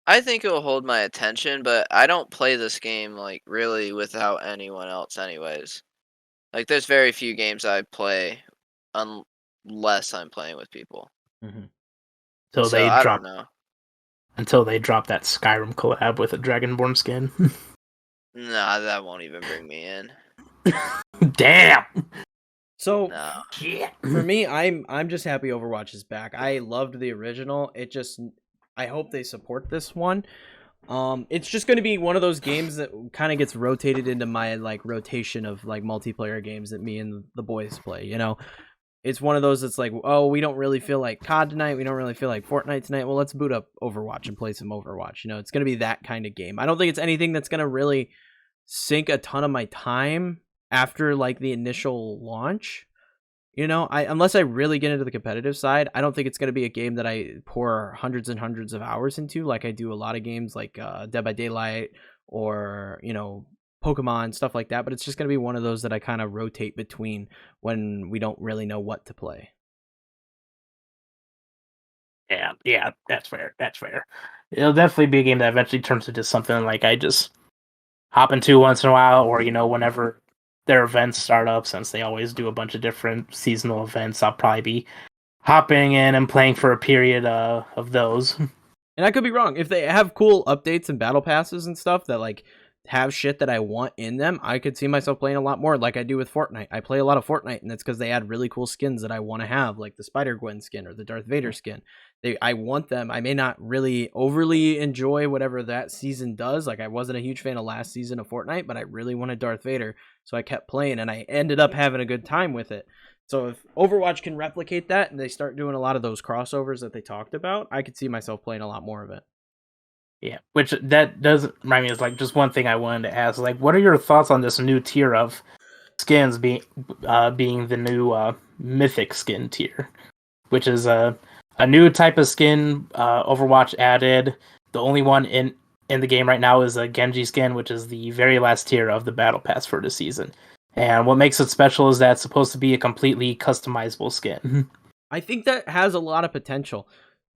I think it will hold my attention, but I don't play this game like really without anyone else anyways. Like there's very few games I play unless I'm playing with people. Mm-hmm. So So they I don't drop know. until they drop that Skyrim collab with a Dragonborn skin. Nah, that won't even bring me in. Damn. So No. Yeah. for me, I'm just happy Overwatch is back. I loved the original. I hope they support this one. It's just going to be one of those games that kind of gets rotated into my like rotation of like multiplayer games that me and the boys play. You know, it's one of those that's like, oh, we don't really feel like COD tonight. We don't really feel like Fortnite tonight. Well, let's boot up Overwatch and play some Overwatch. You know, it's going to be that kind of game. I don't think it's anything that's going to really sink a ton of my time after like the initial launch. You know, unless I really get into the competitive side, I don't think it's going to be a game that I pour hundreds and hundreds of hours into, like I do a lot of games like Dead by Daylight or Pokemon stuff like that. But it's just going to be one of those that I kind of rotate between when we don't really know what to play. Yeah, that's fair. That's fair. It'll definitely be a game that eventually turns into something like I just hop into once in a while, or whenever their events start up, since they always do a bunch of different seasonal events, I'll probably be hopping in and playing for a period of those. And I could be wrong. If they have cool updates and battle passes and stuff that like have shit that I want in them, I could see myself playing a lot more like I do with Fortnite. I play a lot of Fortnite, and that's because they add really cool skins that I want to have, like the Spider-Gwen skin or the Darth Vader skin. I want them. I may not really overly enjoy whatever that season does. Like I wasn't a huge fan of last season of Fortnite, but I really wanted Darth Vader, so I kept playing, and I ended up having a good time with it. So if Overwatch can replicate that and they start doing a lot of those crossovers that they talked about, I could see myself playing a lot more of it. Yeah, which that does remind me is like just one thing I wanted to ask. Like, what are your thoughts on this new tier of skins being the new mythic skin tier, which is a new type of skin Overwatch added. The only one in the game right now is a Genji skin, which is the very last tier of the battle pass for the season. And what makes it special is that it's supposed to be a completely customizable skin. I think that has a lot of potential.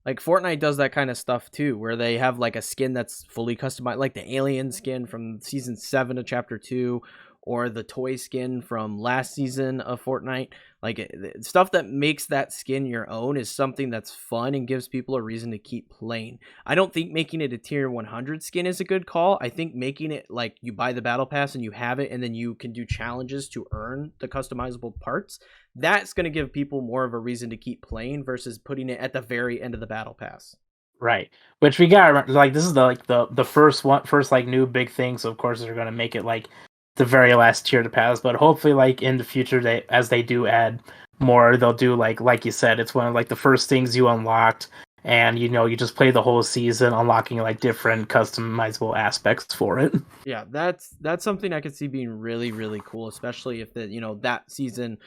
Like Fortnite does that kind of stuff too, where they have like a skin that's fully customized, like the alien skin from season 7 of chapter 2, or the toy skin from last season of Fortnite. Like stuff that makes that skin your own is something that's fun and gives people a reason to keep playing. I don't think making it a tier 100 skin is a good call. I think making it like you buy the battle pass and you have it, and then you can do challenges to earn the customizable parts. That's going to give people more of a reason to keep playing versus putting it at the very end of the battle pass. Right. Which we got remember, like this is the first like new big thing, so of course they're gonna make it like the very last tier to pass, but hopefully like in the future as they do add more, they'll do like you said, it's one of like the first things you unlocked, and you just play the whole season unlocking like different customizable aspects for it. Yeah, that's something I could see being really, really cool, especially if that season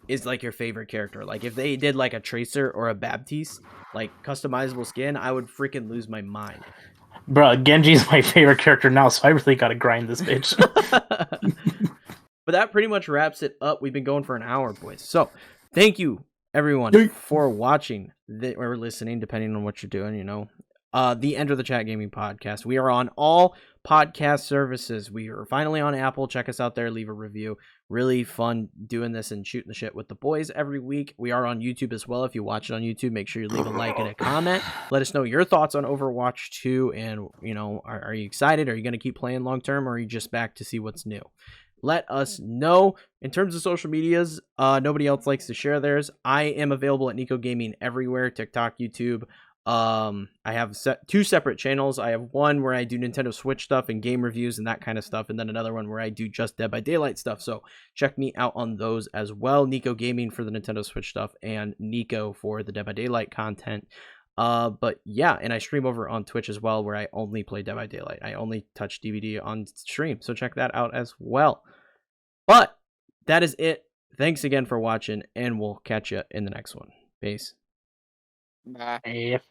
is like your favorite character. Like if they did like a Tracer or a Baptiste, like customizable skin, I would freaking lose my mind. Bruh, Genji's my favorite character now, so I really gotta grind this bitch. But that pretty much wraps it up. We've been going for an hour, boys. So thank you everyone for watching or listening, depending on what you're doing, the Enter the Chat Gaming Podcast. We are on all podcast services. We are finally on Apple. Check us out there. Leave a review. Really fun doing this and shooting the shit with the boys every week. We are on YouTube as well. If you watch it on YouTube, make sure you leave a like and a comment. Let us know your thoughts on Overwatch 2. And, are you excited? Are you going to keep playing long term, or are you just back to see what's new? Let us know. In terms of social medias, nobody else likes to share theirs. I am available at Kneeckoh Gaming everywhere: TikTok, YouTube, I have two separate channels. I have one where I do Nintendo Switch stuff and game reviews and that kind of stuff, and then another one where I do just Dead by Daylight stuff. So check me out on those as well. Kneeckoh Gaming for the Nintendo Switch stuff, and Kneeckoh for the Dead by Daylight content. But yeah, and I stream over on Twitch as well, where I only play Dead by Daylight. I only touch DVD on stream, so check that out as well. But that is it. Thanks again for watching, and we'll catch you in the next one. Peace. Bye. Yep.